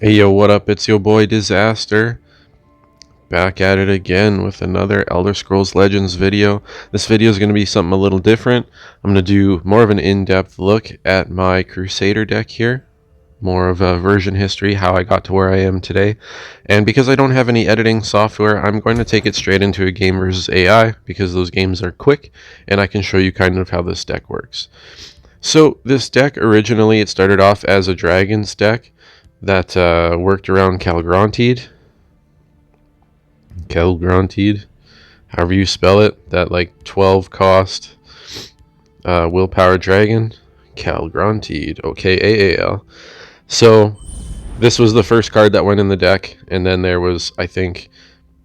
Hey yo, what up? It's your boy Disaster. Back at it again with another Elder Scrolls Legends video. This video is going to be something a little different. I'm going to do more of an in-depth look at my Crusader deck here. More of a version history, how I got to where I am today. And because I don't have any editing software, I'm going to take it straight into a game versus AI because those games are quick and I can show you kind of how this deck works. So this deck originally, it started off as a Dragons deck that worked around Calgrantide, however you spell it, that like 12 cost willpower dragon, Calgrantide, OKAAL. So this was the first card that went in the deck, and then there was, I think,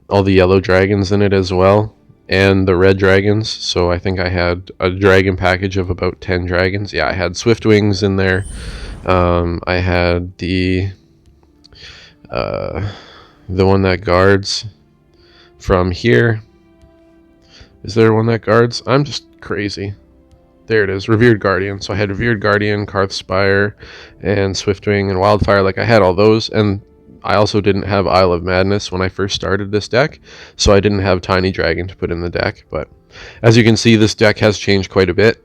all the yellow dragons in it as well, and the red dragons. So I think I had a dragon package of about 10 dragons. Yeah, I had Swift Wings in there. I had the one that guards from here. Is there one that guards? I'm just crazy. There it is, Revered Guardian. So I had Revered Guardian, Karthspire, and Swiftwing, and Wildfire. Like, I had all those, and I also didn't have Isle of Madness when I first started this deck, so I didn't have Tiny Dragon to put in the deck. But as you can see, this deck has changed quite a bit.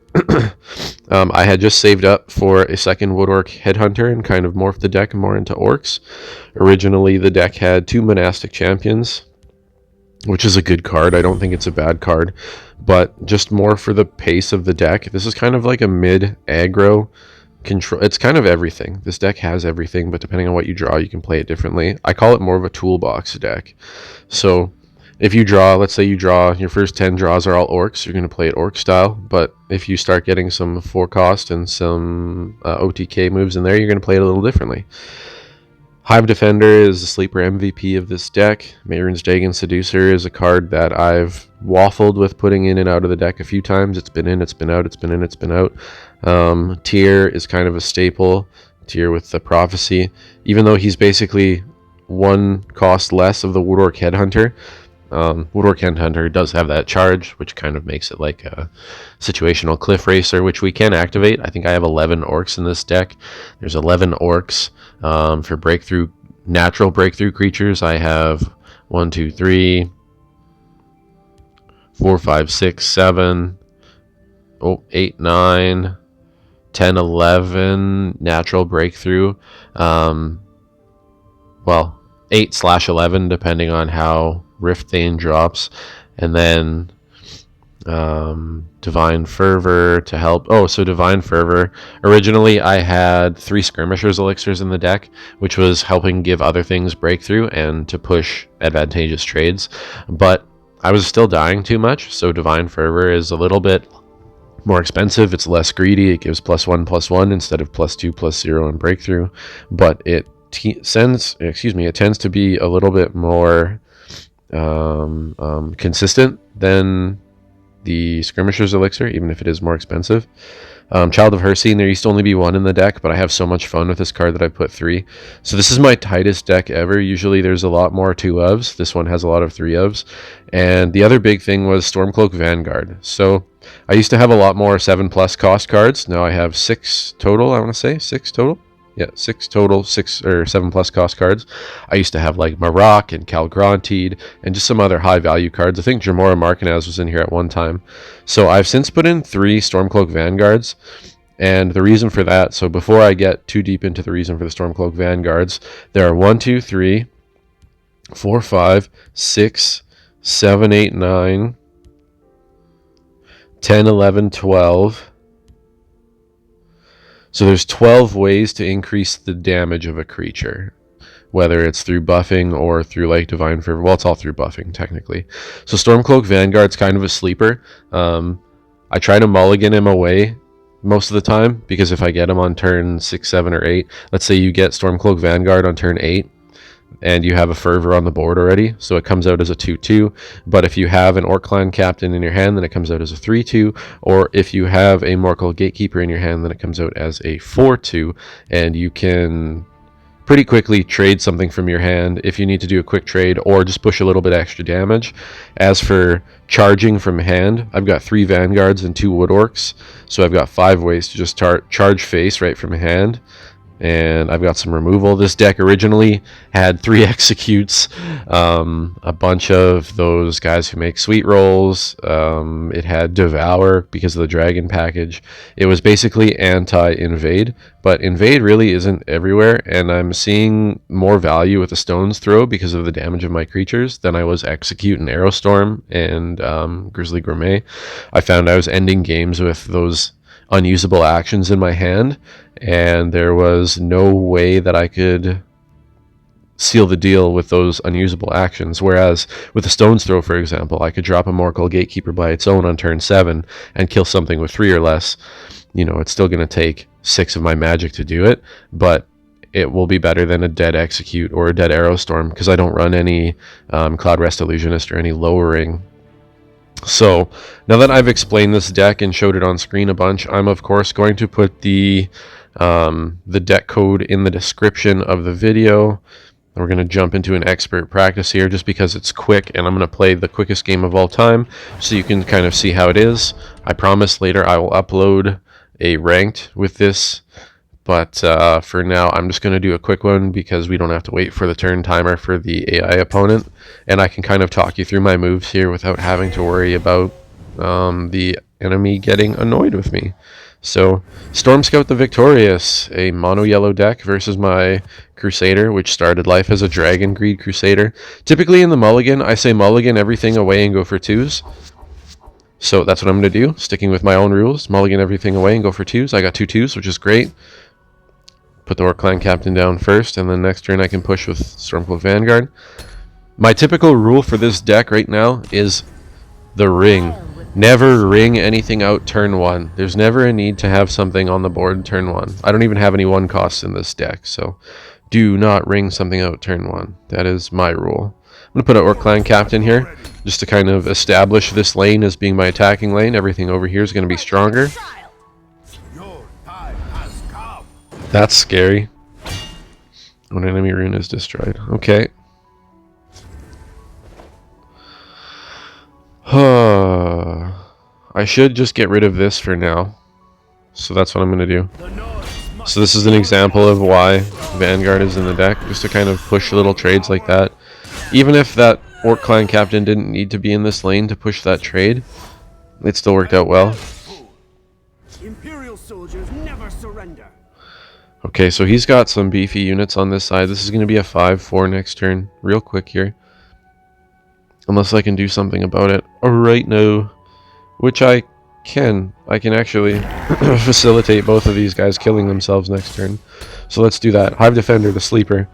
I had just saved up for a second Woodorc Headhunter and kind of morphed the deck more into Orcs. Originally, the deck had 2 Monastic Champions, which is a good card. I don't think it's a bad card, but just more for the pace of the deck. This is kind of like a mid-aggro control. It's kind of everything. This deck has everything, but depending on what you draw, you can play it differently. I call it more of a toolbox deck. So if you draw, let's say you draw, your first 10 draws are all Orcs, you're going to play it Orc style. But if you start getting some 4 cost and some OTK moves in there, you're going to play it a little differently. Hive Defender is the sleeper MVP of this deck. Mehrunes Dagon Seducer is a card that I've waffled with putting in and out of the deck a few times. It's been in, it's been out, it's been in, it's been out. Tyr is kind of a staple. Tyr with the Prophecy. Even though he's basically 1 cost less of the Woodorc Headhunter, Woodorc Headhunter does have that charge, which kind of makes it like a situational Cliff Racer, which we can activate. I think I have 11 Orcs in this deck. There's 11 Orcs. For breakthrough, natural breakthrough creatures, I have 1, 2, 3, 4, 5, 6, 7, 8, 9, 10, 11 natural breakthrough. Well, 8/11 depending on how Rift Thane drops, and then Divine Fervor to help. Oh, so Divine Fervor. Originally, I had 3 Skirmishers Elixirs in the deck, which was helping give other things breakthrough and to push advantageous trades, but I was still dying too much, so Divine Fervor is a little bit more expensive. It's less greedy. It gives +1/+1 instead of +2/+0 in breakthrough, but it tends to be a little bit more consistent than the Skirmisher's Elixir, even if it is more expensive. Child of Hersine, there used to only be 1 in the deck, but I have so much fun with this card that I put 3. So this is my tightest deck ever. Usually there's a lot more 2-ofs. This one has a lot of 3-ofs. And the other big thing was Stormcloak Vanguard. So I used to have a lot more 7+ cost cards. Now I have 6 total, I want to say. 6 total? Yeah, 6 total, 6 or 7+ cost cards. I used to have like Marak and Calgrantide and just some other high value cards. I think Jamora Markinaz was in here at one time. So I've since put in 3 Stormcloak Vanguards. And the reason for that, so before I get too deep into the reason for the Stormcloak Vanguards, there are 1, 2, 3, 4, 5, 6, 7, 8, 9, 10, 11, 12. So there's 12 ways to increase the damage of a creature, whether it's through buffing or through like Divine Fervor. Well, it's all through buffing technically. So Stormcloak Vanguard's kind of a sleeper. I try to mulligan him away most of the time, because if I get him on turn 6, 7, or 8, let's say you get Stormcloak Vanguard on turn 8, and you have a Fervor on the board already, so it comes out as a 2/2. But if you have an Orc Clan Captain in your hand, then it comes out as a 3/2. Or if you have a Morkel Gatekeeper in your hand, then it comes out as a 4/2. And you can pretty quickly trade something from your hand if you need to do a quick trade, or just push a little bit extra damage. As for charging from hand, I've got 3 Vanguards and 2 Wood Orcs, so I've got 5 ways to just charge face right from hand. and I've got some removal. This deck originally had 3 executes, a bunch of those guys who make sweet rolls. It had Devour because of the dragon package. It was basically anti-invade, but invade really isn't everywhere, and I'm seeing more value with the stone's throw because of the damage of my creatures than I was execute and Arrowstorm and Grizzly Gourmet. I found I was ending games with those unusable actions in my hand, and there was no way that I could seal the deal with those unusable actions. Whereas with the stone's throw, for example, I could drop a Morkel Gatekeeper by its own on turn 7 and kill something with 3 or less. You know, it's still going to take 6 of my magic to do it, but it will be better than a dead execute or a dead Arrowstorm because I don't run any Cloud Rest Illusionist or any lowering. So now that I've explained this deck and showed it on screen a bunch, I'm of course going to put the deck code in the description of the video. We're going to jump into an expert practice here just because it's quick, and I'm going to play the quickest game of all time so you can kind of see how it is. I promise later I will upload a ranked with this, but for now I'm just going to do a quick one because we don't have to wait for the turn timer for the AI opponent, and I can kind of talk you through my moves here without having to worry about the enemy getting annoyed with me. So, Storm Scout the Victorious, a mono yellow deck versus my Crusader, which started life as a Dragon Greed Crusader. Typically in the mulligan, I say mulligan everything away and go for 2s. So that's what I'm going to do, sticking with my own rules. Mulligan everything away and go for 2s. I got 2 2s, which is great. Put the Orc Clan Captain down first, and then next turn I can push with Stormcloak Vanguard. My typical rule for this deck right now is the ring. Never ring anything out turn 1. There's never a need to have something on the board turn 1. I don't even have any 1 costs in this deck, so do not ring something out turn 1. That is my rule. I'm going to put an Orc Clan Captain here, just to kind of establish this lane as being my attacking lane. Everything over here is going to be stronger. That's scary. When enemy rune is destroyed. Okay. I should just get rid of this for now. So that's what I'm going to do. So this is an example of why Vanguard is in the deck, just to kind of push little trades like that. Even if that Orc Clan Captain didn't need to be in this lane to push that trade, it still worked out well. Imperial soldiers never surrender. Okay, so he's got some beefy units on this side. This is going to be a 5-4 next turn, real quick here. Unless I can do something about it right now, which I can. I can actually facilitate both of these guys killing themselves next turn. So let's do that. Hive Defender, the sleeper.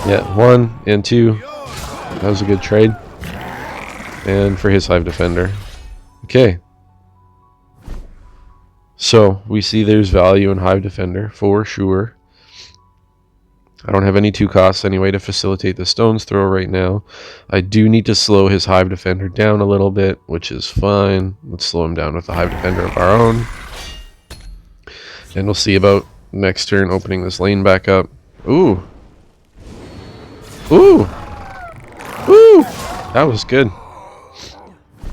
Yeah, 1 and 2. That was a good trade. And for his Hive Defender. Okay. So we see there's value in Hive Defender for sure. I don't have any 2 costs anyway to facilitate the stone's throw right now. I do need to slow his Hive Defender down a little bit, which is fine. Let's slow him down with the Hive Defender of our own. And we'll see about next turn opening this lane back up. Ooh. Ooh. Ooh. That was good.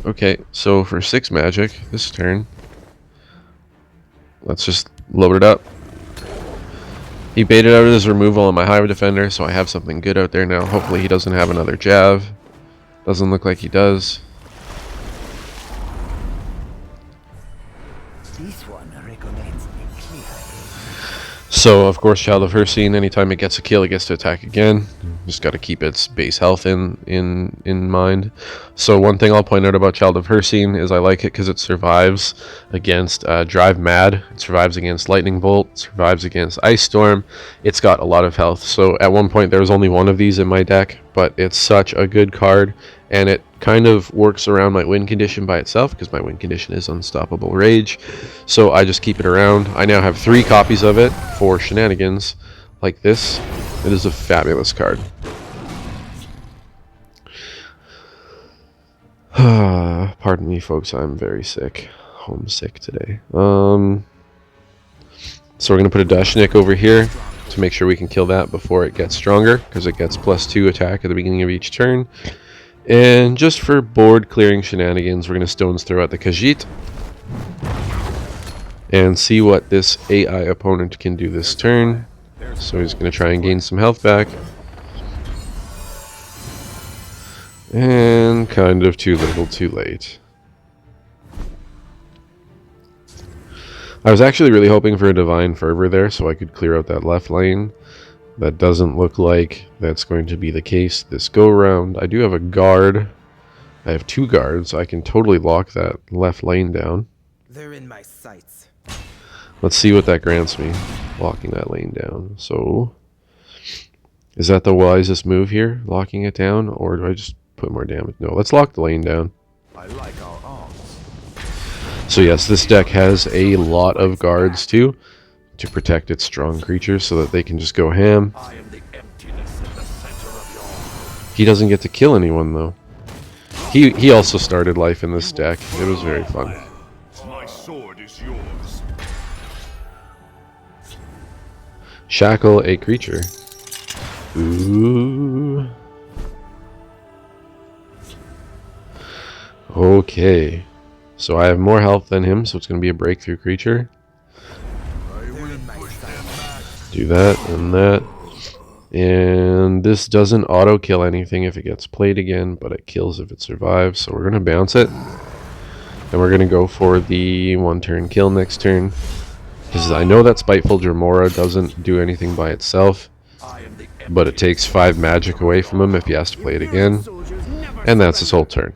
Okay, so for 6 magic this turn, let's just load it up. He baited out his removal on my Hive Defender, so I have something good out there now. Hopefully he doesn't have another Jav. Doesn't look like he does. This one recommends me clear. So, of course, Child of Hersine, anytime it gets a kill, it gets to attack again. Just got to keep its base health in mind. So one thing I'll point out about Child of Hersine is I like it because it survives against Drive Mad. It survives against Lightning Bolt. It survives against Ice Storm. It's got a lot of health. So at one point there was only 1 of these in my deck, but it's such a good card, and it kind of works around my win condition by itself because my win condition is Unstoppable Rage. So I just keep it around. I now have 3 copies of it for shenanigans like this. It is a fabulous card. Pardon me, folks. I'm very sick. Homesick today. So we're going to put a Dashnik over here to make sure we can kill that before it gets stronger, because it gets +2 attack at the beginning of each turn. And just for board clearing shenanigans, we're going to Stone's Throw at the Khajiit. and see what this AI opponent can do this turn. So he's going to try and gain some health back. And kind of too little too late. I was actually really hoping for a Divine Fervor there so I could clear out that left lane. That doesn't look like that's going to be the case this go around. I do have a guard. I have 2 guards. I can totally lock that left lane down. They're in my sights. Let's see what that grants me, locking that lane down. So, is that the wisest move here, locking it down, or do I just put more damage? No, let's lock the lane down. I like our arms. So yes, this deck has a lot of guards too, to protect its strong creatures so that they can just go ham. I am the emptiness in the center of your... He doesn't get to kill anyone though. He also started life in this deck. It was very fun. My sword is yours. Shackle a creature. Ooh. Okay. So I have more health than him, so it's going to be a breakthrough creature. Do that and that. And this doesn't auto kill anything if it gets played again, but it kills if it survives. So we're going to bounce it. And we're going to go for the 1-turn kill next turn. Because I know that Spiteful Dremora doesn't do anything by itself. But it takes 5 magic away from him if he has to play it again. And that's his whole turn.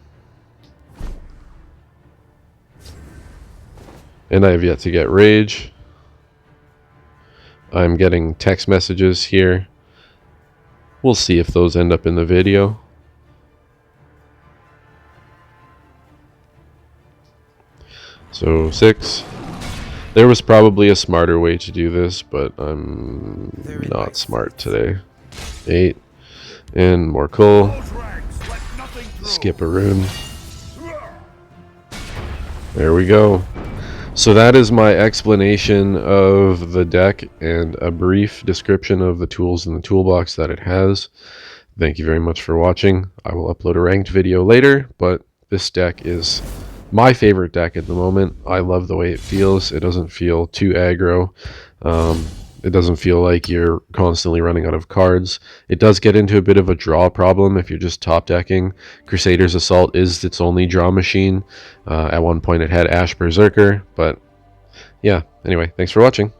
And I have yet to get rage. I'm getting text messages here. We'll see if those end up in the video. So 6. There was probably a smarter way to do this, but I'm not smart today. 8. And more coal. Skip a rune. There we go. So that is my explanation of the deck and a brief description of the tools in the toolbox that it has. Thank you very much for watching. I will upload a ranked video later, but this deck is my favorite deck at the moment. I love the way it feels. It doesn't feel too aggro. It doesn't feel like you're constantly running out of cards. It does get into a bit of a draw problem if you're just top decking. Crusader's Assault is its only draw machine. At one point it had Ash Berserker, but yeah, anyway, thanks for watching.